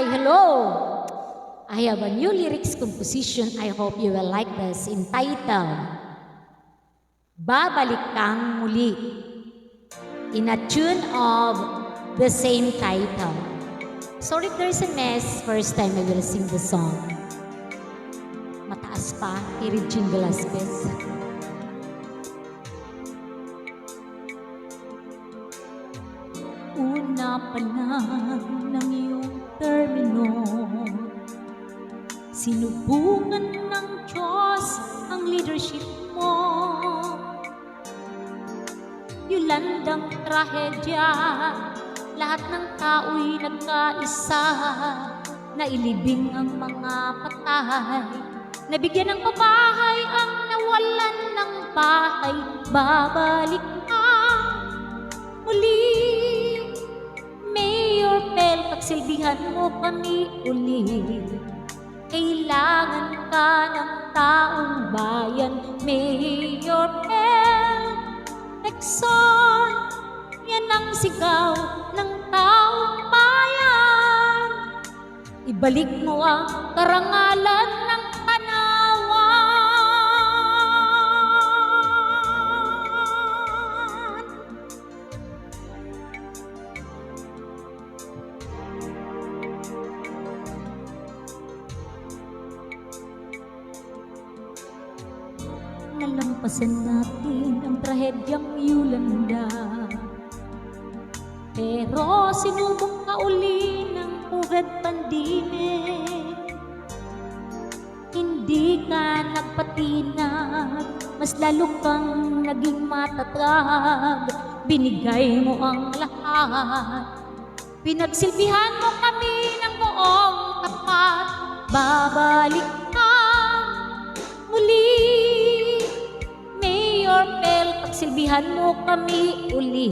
Hi, hello! I have a new lyrics composition. I hope you will like this, entitled Babalik Kang Muli, in a tune of the same title. Sorry if there's a mess. First time I will sing the song. Mataas pa, kay Regine Velasquez. Una pa lang ng iyong termino, sinubukan ng Diyos ang leadership mo. Yulandang trahedya, lahat ng tao'y nagkaisa, nailibing ang mga patay, nabigyan ng pabahay ang nawalan ng bahay. Babalik ka muli, Mayor Pel, pagsilbihan mo kami uli. Kailangan ka ng taong bayan, Mayor Pel Lacson. Yan ang sigaw ng taong bayan. Ibalik mo ang karangalan ng Tanawan. Nalampasan natin ang trahedyang Yolanda, pero sinubok ka uli ng COVID pandemic. Hindi ka nagpatinag, mas lalo kang naging matatag. Binigay mo ang lahat, pinagsilbihan mo kami ng buong tapat. Babalik ka muli, Mayor Pel, pagsilbihan mo kami uli.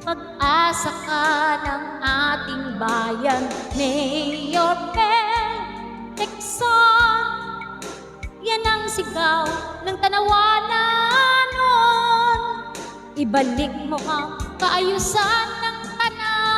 Pag-asa ka ng ating bayan, Mayor Pel Lacson. Yan ang sigaw ng Tanawanan. Ibalik mo ang kaayusan ng Tanawan.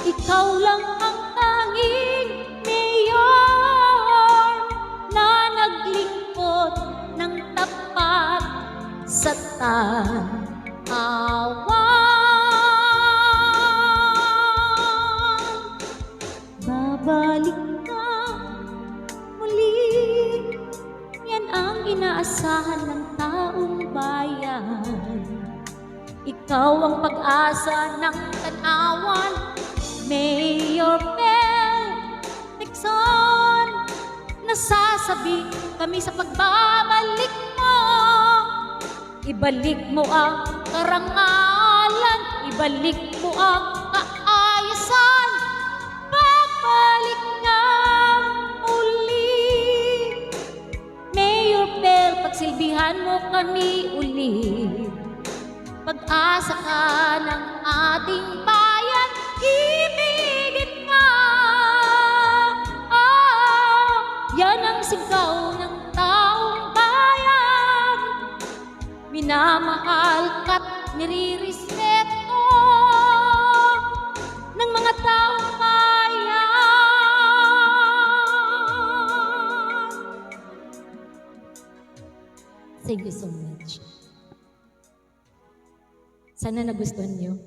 Ikaw lang ang tanging mayor na naglingkod ng tapat sa tanawan. Babalik ka muli, yan ang inaasahan ng taong bayan. Ikaw ang pag-asa ng Tanawan, Mayor Pel Lacson. Nasasabi kami sa pagbabalik mo. Ibalik mo ang karangalan, ibalik mo ang kaayusan. Babalik na uli, Mayor Pel, pagsilbihan mo kami uli. Pag-asa ka ng ating bayan, ibigin ka. Yan ang sigaw ng taong bayan. Minamahal ka't nirirespeto ng mga taong bayan. Thank you so much. Sana nagustuhan niyo.